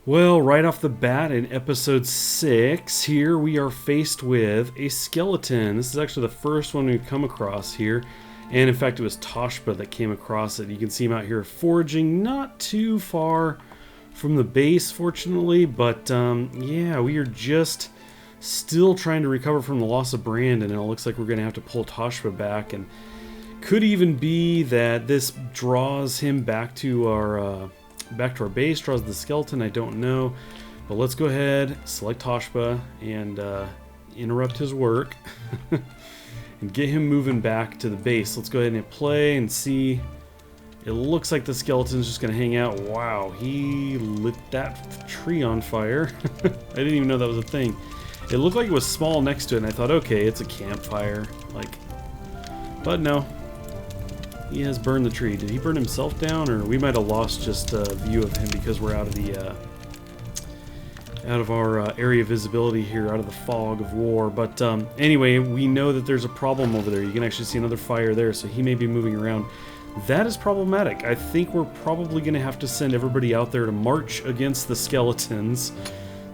Well, right off the bat in episode 6, here we are faced with a skeleton. This is actually the first one we've come across here. And in fact, it was Toshba that came across it. You can see him out here foraging not too far from the base, fortunately. But yeah, we are just still trying to recover from the loss of Brandon. And it looks like we're going to have to pull Toshba back. And could even be that this draws him back to our base, draws the skeleton, I don't know. But let's go ahead, select Toshba, and interrupt his work. And get him moving back to the base. Let's go ahead and play and see. It looks like the skeleton's just going to hang out. Wow, he lit that tree on fire. I didn't even know that was a thing. It looked like it was small next to it, and I thought, okay, it's a campfire. But no. He has burned the tree. Did he burn himself down, or we might have lost just a view of him because we're out of the out of our area visibility here, out of the fog of war. But anyway, we know that there's a problem over there. You can actually see another fire there, so he may be moving around. That is problematic. I think we're probably going to have to send everybody out there to march against the skeletons.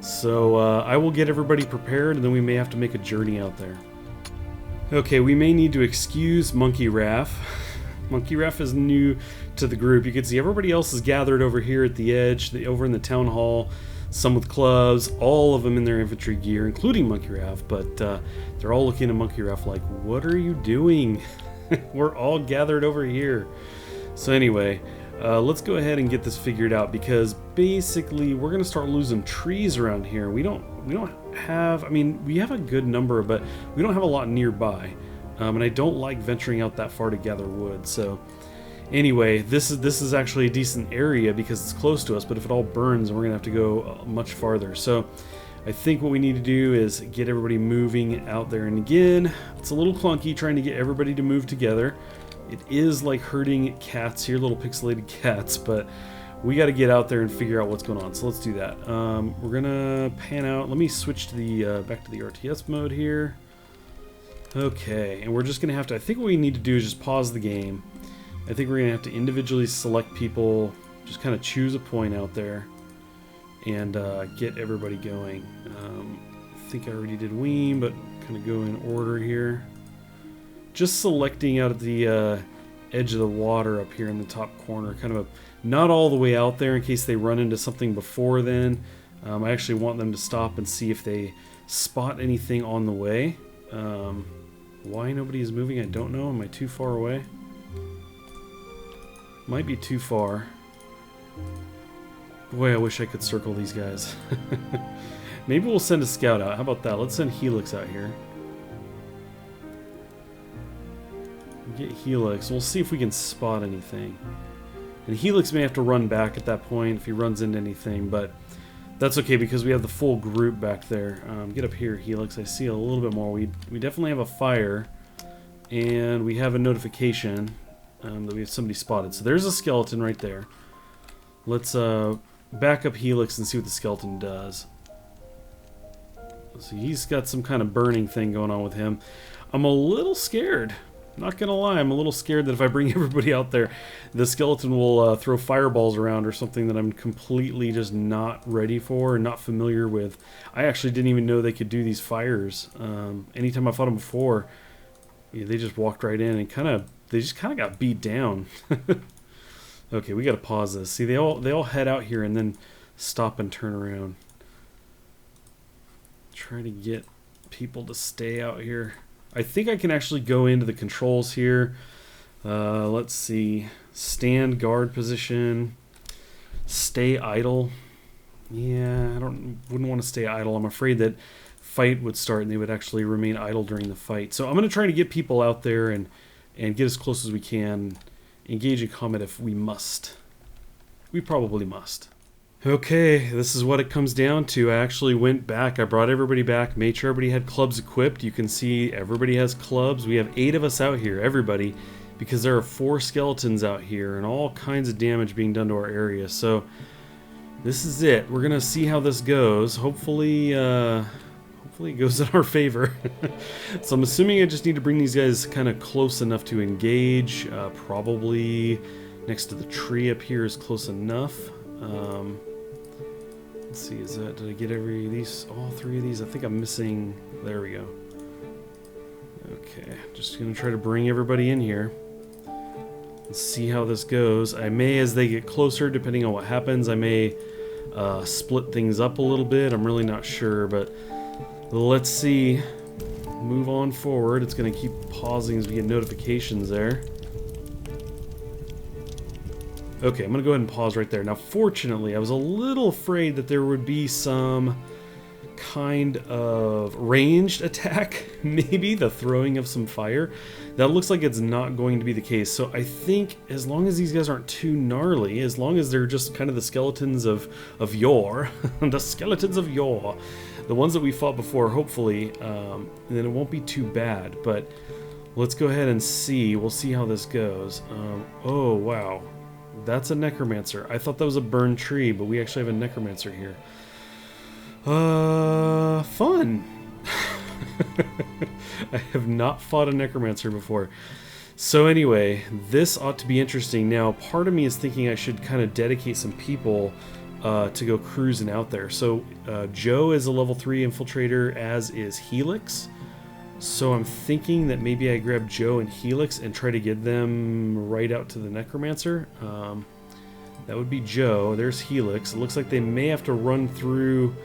So I will get everybody prepared, and then we may have to make a journey out there. Okay, we may need to excuse Monkey Raff. Monkey Raff is new to the group. You can see everybody else is gathered over here at the edge, over in the town hall. Some with clubs, all of them in their infantry gear, including Monkey Raff. But they're all looking at Monkey Raff like, what are you doing? We're all gathered over here. So anyway, let's go ahead and get this figured out, because basically we're going to start losing trees around here. We don't have, I mean, we have a good number, but we don't have a lot nearby. And I don't like venturing out that far to gather wood. So anyway, this is actually a decent area because it's close to us, but if it all burns, we're going to have to go much farther. So I think what we need to do is get everybody moving out there. And again, it's a little clunky trying to get everybody to move together. It is like herding cats here, little pixelated cats, but we got to get out there and figure out what's going on. So let's do that. We're going to pan out. Let me switch to the back to the RTS mode here. Okay, and we're just going to have to, I think what we need to do is just pause the game. I think we're going to have to individually select people, just kind of choose a point out there, and get everybody going. I think I already did Weem, but kind of go in order here. Just selecting out at the edge of the water up here in the top corner, kind of not all the way out there in case they run into something before then. I actually want them to stop and see if they spot anything on the way. Why nobody is moving, I don't know. Am I too far away? Might be too far. Boy, I wish I could circle these guys. Maybe we'll send a scout out. How about that? Let's send Helix out here. Get Helix. We'll see if we can spot anything. And Helix may have to run back at that point if he runs into anything, but that's okay because we have the full group back there. Get up here, Helix. I see a little bit more. We definitely have a fire, and we have a notification that we have somebody spotted. So there's a skeleton right there. Let's back up Helix and see what the skeleton does. So he's got some kind of burning thing going on with him. I'm a little scared. Not gonna lie, I'm a little scared that if I bring everybody out there, the skeleton will throw fireballs around or something that I'm completely just not ready for and not familiar with. I actually didn't even know they could do these fires. Anytime I fought them before, yeah, they just walked right in and they just kind of got beat down. Okay, we gotta pause this. See, they all head out here and then stop and turn around. Try to get people to stay out here. I think I can actually go into the controls here. Let's see. Stand guard position. Stay idle. Yeah, I wouldn't want to stay idle. I'm afraid that fight would start and they would actually remain idle during the fight. So I'm going to try to get people out there and get as close as we can. Engage in combat if we must. We probably must. Okay, this is what it comes down to. I actually went back. I brought everybody back, made sure everybody had clubs equipped. You can see everybody has clubs. We have 8 of us out here, everybody, because there are 4 skeletons out here and all kinds of damage being done to our area. So this is it. We're going to see how this goes. Hopefully it goes in our favor. So I'm assuming I just need to bring these guys kind of close enough to engage. Probably next to the tree up here is close enough. Let's see, did I get all 3 of these? I think I'm missing, there we go. Okay, just gonna try to bring everybody in here. Let's see how this goes. I may, as they get closer, depending on what happens, I may split things up a little bit. I'm really not sure, but let's see. Move on forward. It's gonna keep pausing as we get notifications there. Okay, I'm gonna go ahead and pause right there. Now, fortunately, I was a little afraid that there would be some kind of ranged attack, maybe the throwing of some fire. That looks like it's not going to be the case. So I think as long as these guys aren't too gnarly, as long as they're just kind of the skeletons of yore, the skeletons of yore, the ones that we fought before, hopefully, then it won't be too bad. But let's go ahead and see. We'll see how this goes. Oh, wow. That's a necromancer. I thought that was a burned tree, but we actually have a necromancer here. Fun. I have not fought a necromancer before. So anyway, this ought to be interesting. Now, part of me is thinking I should kind of dedicate some people to go cruising out there. So Joe is a level 3 infiltrator, as is Helix. So I'm thinking that maybe I grab Joe and Helix and try to get them right out to the Necromancer. That would be Joe. There's Helix. It looks like they may have to run through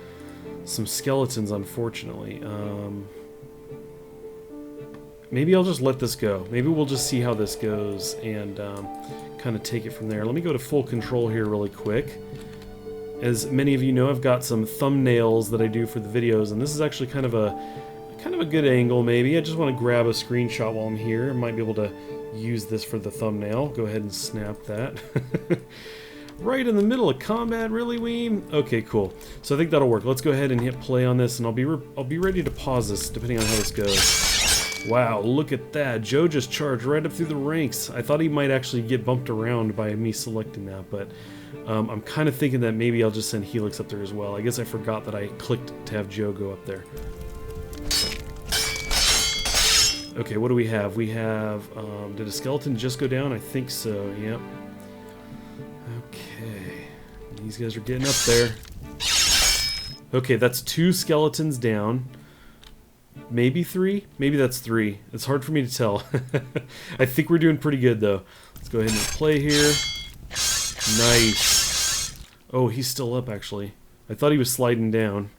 some skeletons, unfortunately. Maybe I'll just let this go. Maybe we'll just see how this goes and kind of take it from there. Let me go to full control here really quick. As many of you know, I've got some thumbnails that I do for the videos, and this is actually kind of a good angle, maybe. I just want to grab a screenshot while I'm here. I might be able to use this for the thumbnail. Go ahead and snap that. Right in the middle of combat, really, Weem? Okay, cool. So I think that'll work. Let's go ahead and hit play on this, and I'll be ready to pause this depending on how this goes. Wow, look at that. Joe just charged right up through the ranks. I thought he might actually get bumped around by me selecting that, but I'm kind of thinking that maybe I'll just send Helix up there as well. I guess I forgot that I clicked to have Joe go up there. Okay, what do we have? We have, did a skeleton just go down? I think so, yep. Okay, these guys are getting up there. Okay, that's 2 skeletons down. Maybe 3? Maybe that's 3. It's hard for me to tell. I think we're doing pretty good, though. Let's go ahead and play here. Nice. Oh, he's still up, actually. I thought he was sliding down.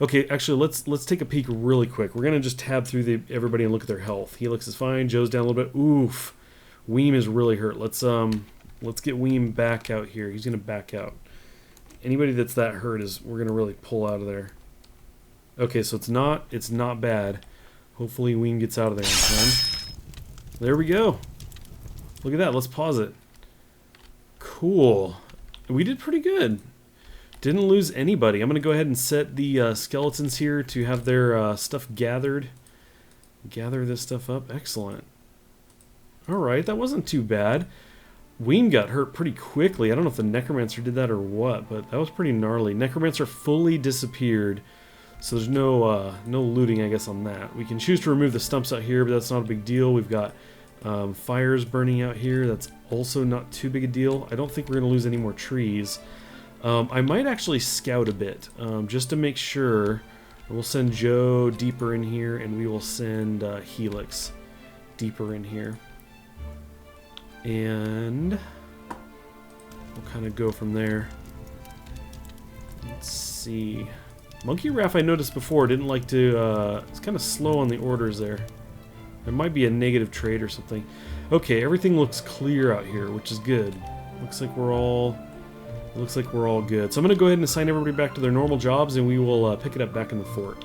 Okay, actually, let's take a peek really quick. We're gonna just tab through everybody and look at their health. Helix is fine. Joe's down a little bit. Oof. Weem is really hurt. Let's get Weem back out here. He's gonna back out. Anybody that's that hurt we're gonna really pull out of there. Okay, so it's not bad. Hopefully Weem gets out of there in time. There we go. Look at that. Let's pause it. Cool. We did pretty good. Didn't lose anybody. I'm going to go ahead and set the skeletons here to have their stuff gathered. Gather this stuff up. Excellent. Alright, that wasn't too bad. Weem got hurt pretty quickly. I don't know if the Necromancer did that or what, but that was pretty gnarly. Necromancer fully disappeared, so there's no looting, I guess, on that. We can choose to remove the stumps out here, but that's not a big deal. We've got fires burning out here. That's also not too big a deal. I don't think we're going to lose any more trees. I might actually scout a bit, just to make sure. We'll send Joe deeper in here, and we will send Helix deeper in here. And we'll kind of go from there. Let's see. Monkey Raff, I noticed before, didn't like to... it's kind of slow on the orders there. There might be a negative trade or something. Okay, everything looks clear out here, which is good. Looks like we're all good. So I'm going to go ahead and assign everybody back to their normal jobs, and we will pick it up back in the fort.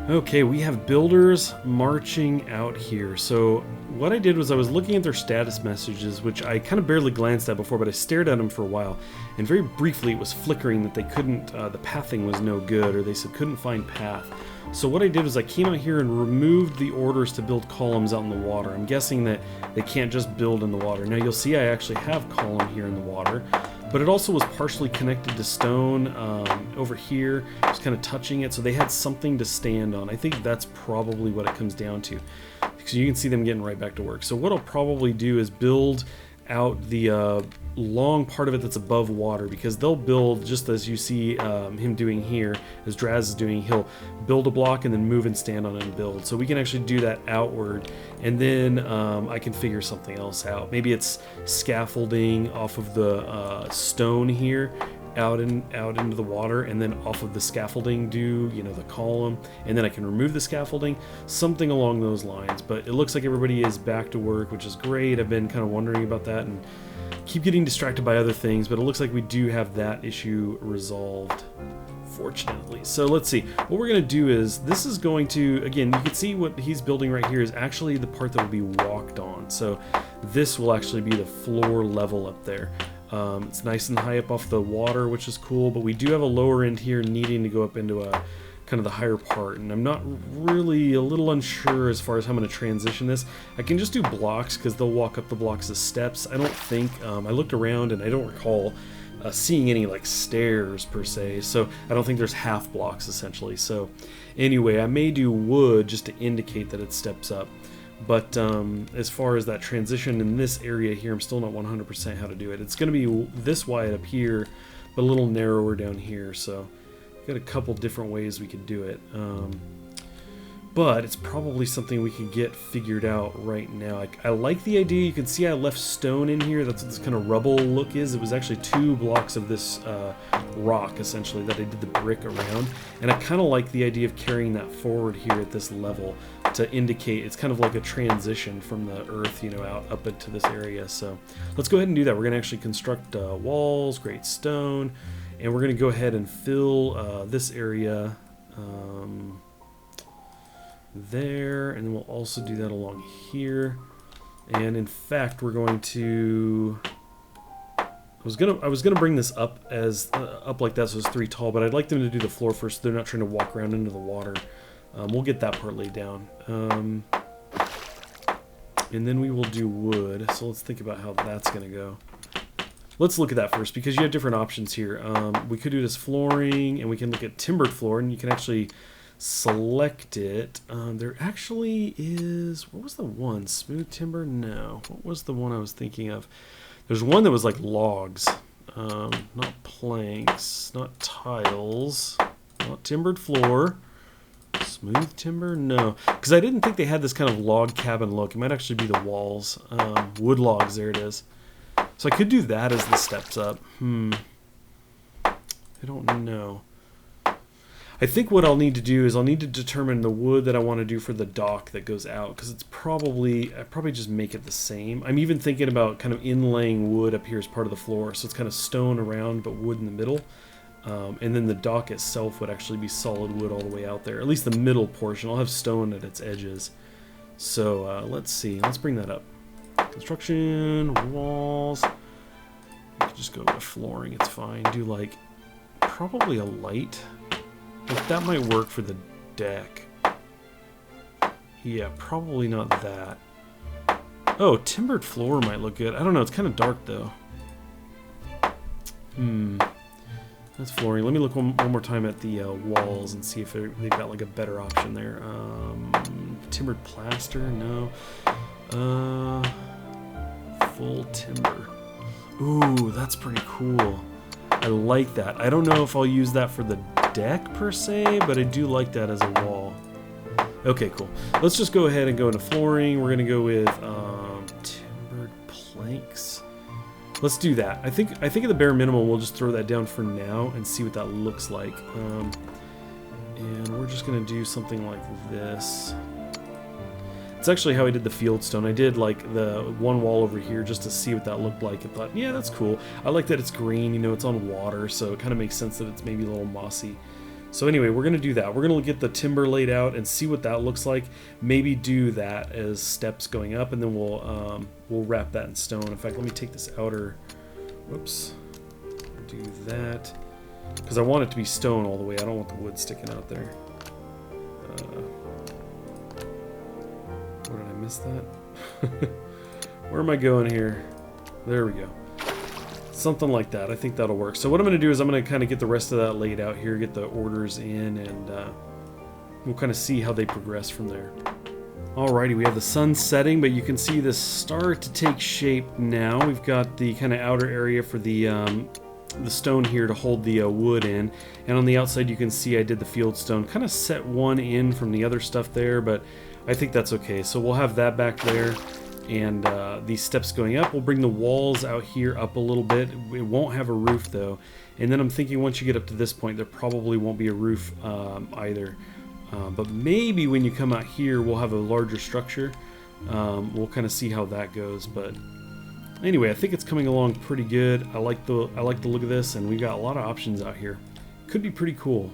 Okay, we have builders marching out here. So what I did was I was looking at their status messages, which I kind of barely glanced at before, but I stared at them for a while. And very briefly it was flickering that they couldn't, the pathing was no good, or they said couldn't find path. So what I did was I came out here and removed the orders to build columns out in the water. I'm guessing that they can't just build in the water. Now you'll see I actually have column here in the water, but it also was partially connected to stone over here, just kind of touching it, so they had something to stand on. I think that's probably what it comes down to, because you can see them getting right back to work. So what I'll probably do is build out the long part of it that's above water, because they'll build, just as you see him doing here, as Draz is doing, he'll build a block and then move and stand on it and build. So we can actually do that outward, and then I can figure something else out. Maybe it's scaffolding off of the stone here, out into the water, and then off of the scaffolding do, you know, the column, and then I can remove the scaffolding, something along those lines. But it looks like everybody is back to work, which is great. I've been kind of wondering about that and keep getting distracted by other things, but it looks like we do have that issue resolved, fortunately. So let's see, what we're going to do is, this is going to, again, you can see what he's building right here is actually the part that will be walked on. So this will actually be the floor level up there. It's nice and high up off the water, which is cool, but we do have a lower end here needing to go up into a kind of the higher part, and I'm not really, a little unsure as far as how I'm going to transition this. I can just do blocks because they'll walk up the blocks as steps. I don't think, I looked around and I don't recall seeing any like stairs per se, so I don't think there's half blocks essentially. So anyway, I may do wood just to indicate that it steps up. But as far as that transition in this area here, I'm still not 100% how to do it. It's going to be this wide up here, but a little narrower down here. So got a couple different ways we could do it. But it's probably something we can get figured out right now. I like the idea. You can see I left stone in here. That's what this kind of rubble look is. It was actually 2 blocks of this rock, essentially, that I did the brick around. And I kind of like the idea of carrying that forward here at this level to indicate it's kind of like a transition from the earth, you know, out up into this area. So let's go ahead and do that. We're going to actually construct walls, great stone, and we're going to go ahead and fill this area there, and then we'll also do that along here. And in fact, we're going to, I was gonna bring this up as up like that, so it's 3 tall, but I'd like them to do the floor first so they're not trying to walk around into the water. We'll get that part laid down, and then we will do wood. So let's think about how that's gonna go. Let's look at that first, because you have different options here. We could do this flooring, and we can look at timbered floor, and you can actually select it. There actually is, what was the one? Smooth timber? No. What was the one I was thinking of? There's one that was like logs, not planks, not tiles, not timbered floor. Smooth timber? No. Because I didn't think they had this kind of log cabin look. It might actually be the walls. Wood logs, there it is. So I could do that as the steps up. I don't know. I think what I'll need to do is I'll need to determine the wood that I want to do for the dock that goes out, because it's probably, I probably just make it the same. I'm even thinking about kind of inlaying wood up here as part of the floor, so it's kind of stone around but wood in the middle. And then the dock itself would actually be solid wood all the way out there, at least the middle portion. I'll have stone at its edges. So let's see, let's bring that up. Construction, walls. You can just go with flooring, it's fine. Do like probably a light. Like that might work for the deck. Yeah, probably not that. Oh, timbered floor might look good. I don't know, it's kind of dark though. That's flooring. Let me look one more time at the walls and see if they've got like a better option there. Timbered plaster, no. Full timber. Ooh, that's pretty cool. I like that. I don't know if I'll use that for the deck per se, but I do like that as a wall. Okay, cool. Let's just go ahead and go into flooring. We're gonna go with timbered planks. Let's do that. I think at the bare minimum we'll just throw that down for now and see what that looks like. And we're just gonna do something like this. It's actually how I did the field stone. I did like the one wall over here just to see what that looked like and thought, yeah, that's cool. I like that it's green, you know, it's on water, so it kind of makes sense that it's maybe a little mossy. So anyway, we're going to do that. We're going to get the timber laid out and see what that looks like. Maybe do that as steps going up, and then we'll wrap that in stone. In fact, let me take this outer, whoops, do that. Because I want it to be stone all the way. I don't want the wood sticking out there. Where did I miss that? Where am I going here? There we go. Something like that. I think that'll work. So what I'm going to do is I'm going to kind of get the rest of that laid out here, get the orders in, and we'll kind of see how they progress from there. Alrighty, we have the sun setting, but you can see this start to take shape now. We've got the kind of outer area for the stone here to hold the wood in, and on the outside you can see I did the field stone. Kind of set one in from the other stuff there, but I think that's okay. So we'll have that back there, and these steps going up. We'll bring the walls out here up a little bit. It won't have a roof though, and then I'm thinking once you get up to this point there probably won't be a roof either. But maybe when you come out here we'll have a larger structure. We'll kind of see how that goes, but anyway, I think it's coming along pretty good. I like the look of this, and we got a lot of options out here. Could be pretty cool.